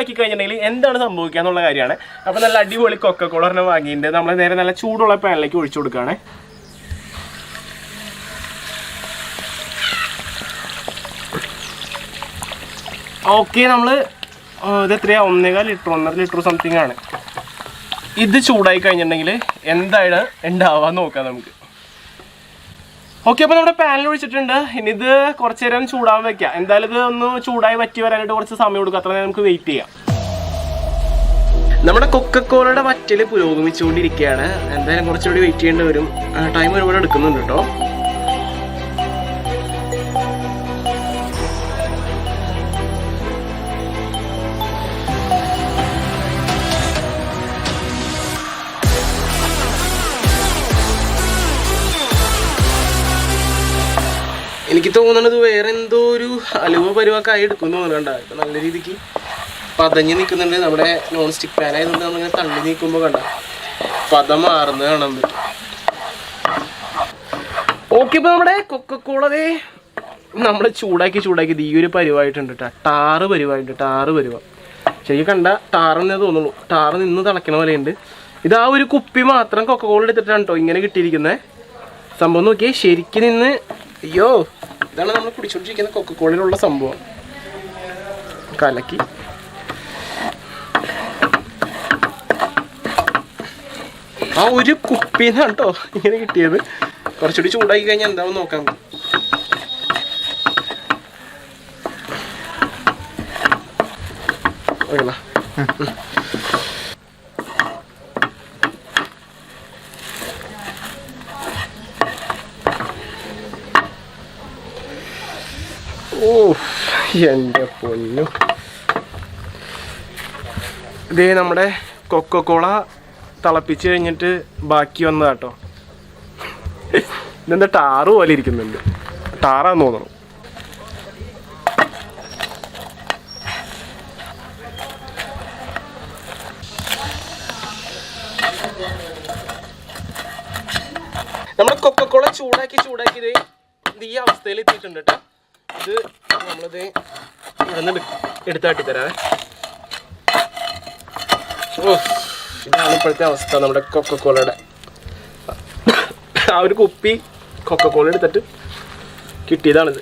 ആക്കി കഴിഞ്ഞിട്ടുണ്ടെങ്കിൽ എന്താണ് സംഭവിക്കുക എന്നുള്ള കാര്യമാണ്. അപ്പോൾ നല്ല അടിപൊളി കൊക്കക്കോള ഒരെണ്ണം വാങ്ങിയിട്ടുണ്ട്. നമ്മൾ നേരെ നല്ല ചൂടുള്ള പാനിലേക്ക് ഒഴിച്ചു കൊടുക്കുകയാണ്. ഓക്കെ, നമ്മൾ ഇത് എത്രയാണ്, 1.5 ലിറ്റർ സംതിങ് ആണ്. ഇത് ചൂടായി കഴിഞ്ഞിട്ടുണ്ടെങ്കിൽ എന്താണ് ഉണ്ടാവാൻ നോക്കാം നമുക്ക്. ഓക്കെ, അപ്പോൾ നമ്മുടെ പാനിൽ ഒഴിച്ചിട്ടുണ്ട്. ഇനി ഇത് കുറച്ച് നേരം ചൂടാൻ വെക്കാം. എന്തായാലും ഇത് ഒന്ന് ചൂടായി വറ്റി വരാനായിട്ട് കുറച്ച് സമയം കൊടുക്കുക. അത്ര നേരം നമുക്ക് വെയിറ്റ് ചെയ്യാം. നമ്മുടെ കൊക്കക്കോളയുടെ വറ്റൽ പുരോഗമിച്ചുകൊണ്ടിരിക്കുകയാണ്. എന്തായാലും കുറച്ചുകൂടി വെയിറ്റ് ചെയ്യേണ്ടി വരും. ടൈം ഒരുപാട് എടുക്കുന്നുണ്ട് കേട്ടോ. എനിക്ക് തോന്നുന്നത് വേറെ എന്തോ ഒരു അലുവ പരുവൊക്കെ എടുക്കുന്നു തോന്നുന്നുണ്ട്. ഇപ്പം നല്ല രീതിക്ക് പതഞ്ഞ് നിൽക്കുന്നുണ്ട്. നമ്മുടെ നോൺ സ്റ്റിക്ക് പാൻ ആയതുകൊണ്ട് നമ്മളിങ്ങനെ തള്ളി നീക്കുമ്പോൾ കണ്ട പദം മാറുന്നത് കാണാൻ പറ്റും. ഓക്കെ, ഇപ്പോൾ നമ്മുടെ കൊക്കക്കോളതേ നമ്മൾ ചൂടാക്കി ഈ ഒരു പരുവായിട്ടുണ്ട് കേട്ടോ. ടാറ് പരുവ ശരിക്കും കണ്ട ടാറെന്നേ തോന്നുള്ളൂ. ടാറ് നിന്ന് തിളയ്ക്കണ പോലെയുണ്ട്. ഇത് ആ ഒരു കുപ്പി മാത്രം കൊക്കക്കോള എടുത്തിട്ടാണ് കേട്ടോ ഇങ്ങനെ കിട്ടിയിരിക്കുന്നത്. സംഭവം നോക്കിയേ, ശരിക്കും നിന്ന് അയ്യോ, ഇതാണ് നമ്മൾ കുടിച്ചോണ്ടിരിക്കുന്ന കൊക്കക്കോളയിലുള്ള സംഭവം. കലക്കി ആ ഒരു കുപ്പിന്നാണ് കേട്ടോ ഇങ്ങനെ കിട്ടിയത്. കുറച്ചുകൂടി ചൂടാക്കി കഴിഞ്ഞാൽ എന്താവും നോക്കാം. ഓ എൻ്റെ പൊന്നു, ഇതേ നമ്മുടെ കൊക്കക്കോള തിളപ്പിച്ച് കഴിഞ്ഞിട്ട് ബാക്കി വന്നതാട്ടോ. ഇതെന്താ ടാറ് പോലെ ഇരിക്കുന്നുണ്ട്. ടാറാന്ന് തോന്നണം. നമ്മുടെ കൊക്കക്കോള ചൂടാക്കി ഇത് ഈ അവസ്ഥയിൽ എത്തിയിട്ടുണ്ട് കേട്ടോ. ഇത് നമ്മളിത് ഇവിടെ നിന്ന് എടുത്താട്ടി തരാവേ. ഓ, ഇതാണ് ഇപ്പോഴത്തെ അവസ്ഥ നമ്മുടെ കൊക്കക്കോളയുടെ. ആ ഒരു കുപ്പി കൊക്കക്കോള എടുത്തിട്ട് കിട്ടിയതാണിത്.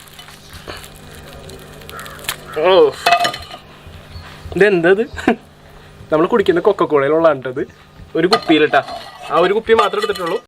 ഓ, ഇതെന്തത്, നമ്മൾ കുടിക്കുന്ന കൊക്കക്കോളയിലുള്ളതാണിട്ടത്. ഒരു കുപ്പിയിലിട്ടാ, ആ ഒരു കുപ്പി മാത്രമേ എടുത്തിട്ടുള്ളൂ.